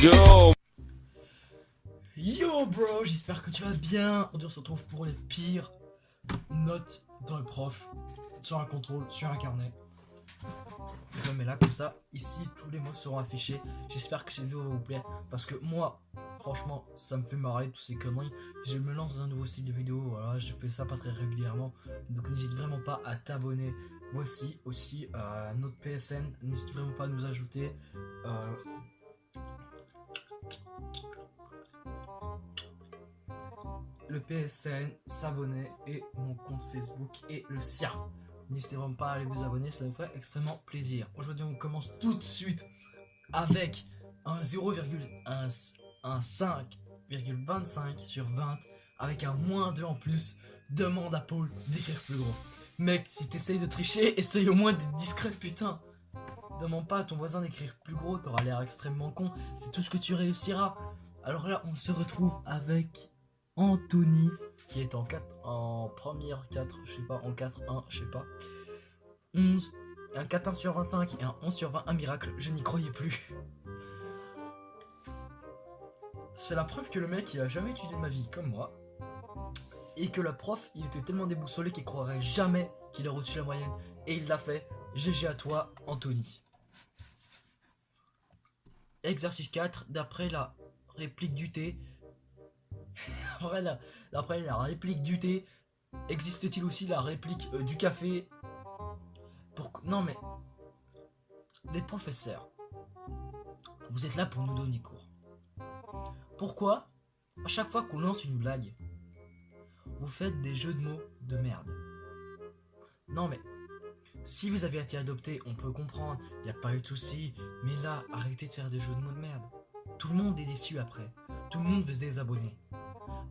Yo! Yo bro, j'espère que tu vas bien. Aujourd'hui on se retrouve pour les pires notes dans le prof, sur un contrôle, sur un carnet. Je le mets là comme ça, ici tous les mots seront affichés. J'espère que cette vidéo va vous plaire, parce que moi, franchement, ça me fait marrer tous ces conneries. Je me lance dans un nouveau style de vidéo, voilà, je fais ça pas très régulièrement. Donc n'hésite vraiment pas à t'abonner. Voici aussi notre PSN, n'hésite vraiment pas à nous ajouter. Le PSN, s'abonner et mon compte Facebook et le sien. N'hésitez vraiment pas à aller vous abonner, ça nous ferait extrêmement plaisir. Aujourd'hui on commence tout de suite avec un 5,25 sur 20 avec un -2 en plus. Demande à Paul d'écrire plus gros. Mec, si t'essayes de tricher, essaye au moins d'être discret, putain. Demande pas à ton voisin d'écrire plus gros, t'auras l'air extrêmement con, c'est tout ce que tu réussiras. Alors là on se retrouve avec Anthony qui est en première 4, je sais pas, en 4-1, je sais pas. 11, un 4-1 sur 25 et un 11 sur 20, un miracle, je n'y croyais plus. C'est la preuve que le mec il a jamais étudié de ma vie comme moi. Et que le prof il était tellement déboussolé qu'il croirait jamais qu'il aurait au-dessus de la moyenne. Et il l'a fait. GG à toi Anthony. Exercice 4, d'après la réplique du thé. Après la réplique du thé, existe-t-il aussi la réplique du café? Non mais, les professeurs, vous êtes là pour nous donner cours. Pourquoi, à chaque fois qu'on lance une blague, vous faites des jeux de mots de merde? Non mais, si vous avez été adopté, on peut comprendre, il n'y a pas eu de soucis, mais là, arrêtez de faire des jeux de mots de merde. Tout le monde est déçu après, tout le monde veut se désabonner.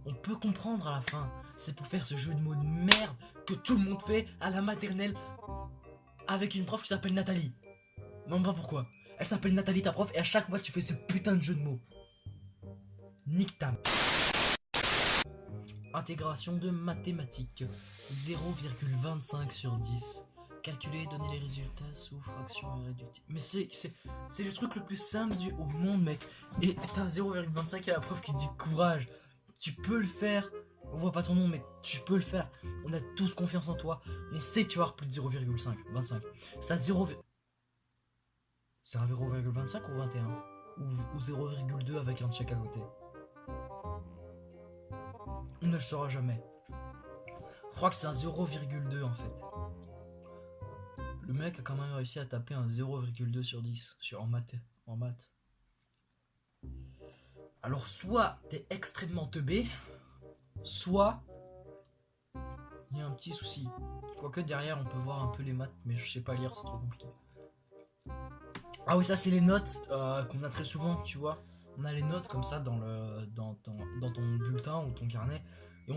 On peut comprendre à la fin, c'est pour faire ce jeu de mots de merde que tout le monde fait à la maternelle avec une prof qui s'appelle Nathalie. Non pas pourquoi. Elle s'appelle Nathalie ta prof et à chaque fois tu fais ce putain de jeu de mots. Nique ta. Intégration de mathématiques 0,25 sur 10. Calculer, donner les résultats sous fraction irréductible. Mais c'est le truc le plus simple au monde mec. Et t'as 0,25 et la prof qui te dit courage. Tu peux le faire. On voit pas ton nom, mais tu peux le faire. On a tous confiance en toi. On sait que tu vas avoir plus de 0,25. C'est à 0. C'est à 0,25 ou 21 ou 0,2 avec un check à côté. On ne le saura jamais. Je crois que c'est un 0,2 en fait. Le mec a quand même réussi à taper un 0,2 sur 10 en maths. Alors soit t'es extrêmement teubé, soit il y a un petit souci. Quoique derrière on peut voir un peu les maths, mais je sais pas lire, c'est trop compliqué. Ah oui, ça c'est les notes qu'on a très souvent, tu vois. On a les notes comme ça dans ton bulletin ou ton carnet. Et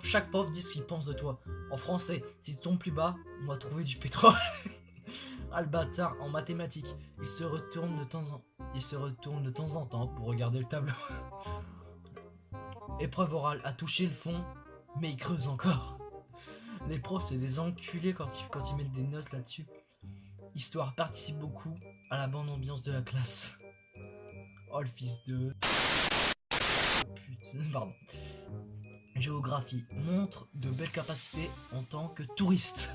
chaque prof dit ce qu'il pense de toi. En français, si tu tombes plus bas, on va trouver du pétrole. Ah le bâtard, en mathématiques, il se retourne de temps en temps pour regarder le tableau. Épreuve orale, a touché le fond, mais il creuse encore. Les profs c'est des enculés quand ils mettent des notes là-dessus. Histoire participe beaucoup à la bonne ambiance de la classe. Oh le fils de... Putain, pardon. Géographie, montre de belles capacités en tant que touriste.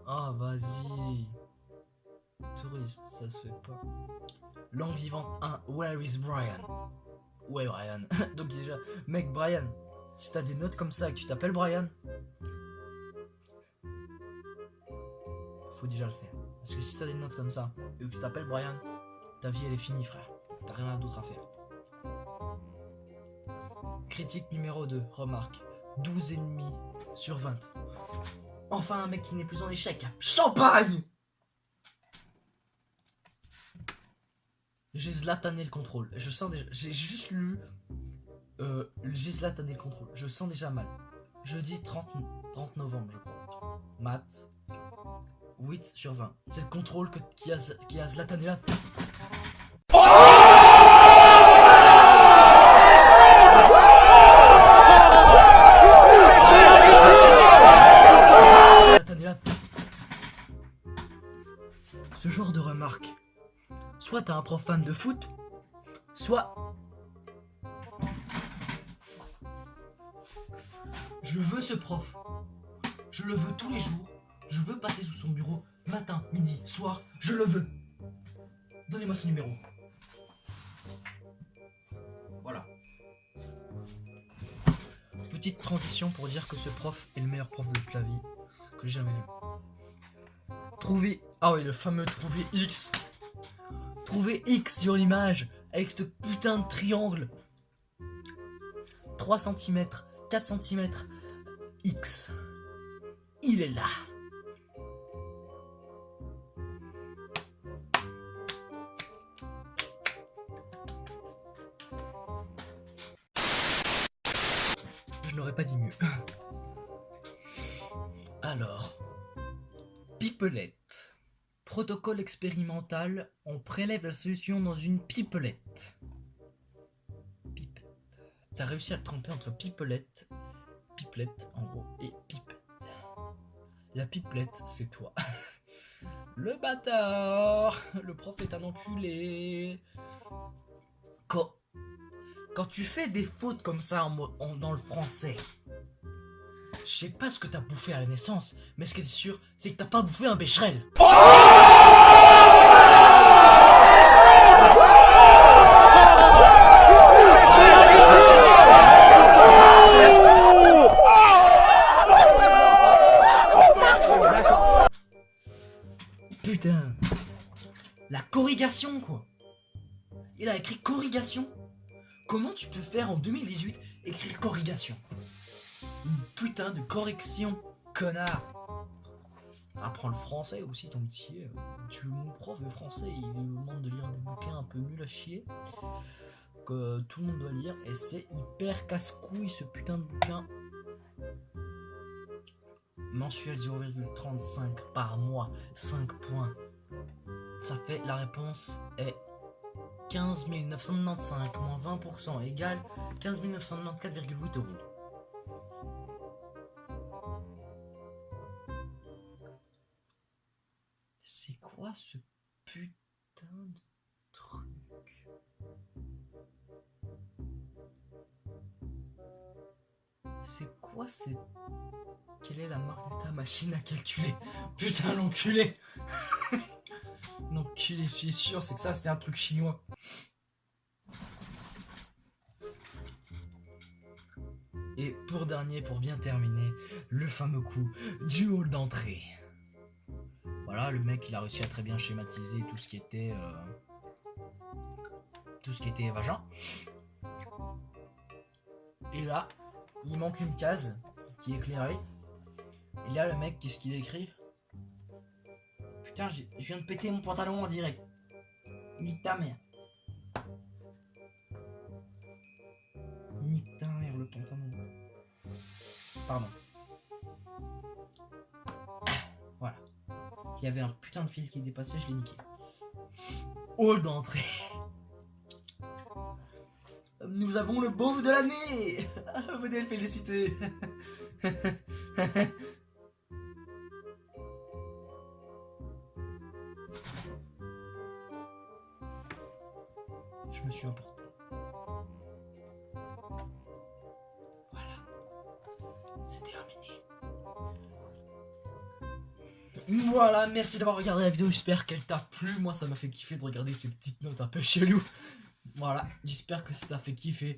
Ah vas-y. Touriste, ça se fait pas. Langue vivante 1, where is Brian? Ouais Brian. Donc déjà, mec Brian, si t'as des notes comme ça et que tu t'appelles Brian, faut déjà le faire. Parce que si t'as des notes comme ça et que tu t'appelles Brian, ta vie elle est finie frère. T'as rien d'autre à faire. Critique numéro 2, remarque. 12,5 sur 20. Enfin un mec qui n'est plus en échec. Champagne! J'ai zlatané le contrôle. Je sens déjà. J'ai juste lu. J'ai zlatané le contrôle. Je sens déjà mal. Jeudi 30 novembre, je crois. Maths. 8 sur 20. C'est le contrôle qui a zlatané là. Ce genre de remarque soit t'as un prof fan de foot, soit je veux ce prof, je le veux tous les jours, je veux passer sous son bureau, matin, midi, soir, je le veux. Donnez-moi son numéro. Voilà. Petite transition pour dire que ce prof est le meilleur prof de toute la vie que j'ai jamais vu. Trouver... Ah oui, le fameux trouver X. Trouver X sur l'image avec ce putain de triangle. 3 cm, 4 cm, X. Il est là. Je n'aurais pas dit mieux. Alors, pipelette. Protocole expérimental, on prélève la solution dans une pipelette. Pipette. T'as réussi à te tromper entre pipelette en gros, et pipette. La pipelette, c'est toi. Le bâtard. Le prof est un enculé. Quand tu fais des fautes comme ça dans le français, je sais pas ce que t'as bouffé à la naissance, mais ce qui est sûr, c'est que t'as pas bouffé un bécherel. Putain, la corrigation quoi. Il a écrit corrigation. Comment tu peux faire en 2018 écrire corrigation? Une putain de correction, connard. Apprends le français aussi, ton petit. Mon prof de français, il lui demande de lire des bouquins un peu nuls à chier que tout le monde doit lire et c'est hyper casse-couille ce putain de bouquin. Mensuel 0,35 par mois, 5 points. Ça fait, la réponse est 15 995 moins 20% égale 15 994,8 euros. C'est quoi ce putain de truc? C'est quoi c'est... Quelle est la marque de ta machine à calculer? Putain l'enculé. L'enculé, c'est sûr, c'est que ça c'est un truc chinois. Et pour bien terminer, le fameux coup du hall d'entrée. Voilà, le mec il a réussi à très bien schématiser tout ce qui était vagin. Et là, il manque une case qui est éclairée. Et là, le mec, qu'est-ce qu'il écrit? Putain, je viens de péter mon pantalon en direct. Nique ta mère. Nique ta mère, le pantalon. Pardon. Voilà. Il y avait un putain de fil qui dépassait, je l'ai niqué. Hall d'entrée. Nous avons le beauf de l'année. Venez le féliciter. Je me suis emporté. Voilà. C'est terminé. Voilà, merci d'avoir regardé la vidéo. J'espère qu'elle t'a plu. Moi, ça m'a fait kiffer de regarder ces petites notes un peu cheloues. Voilà, j'espère que ça t'a fait kiffer.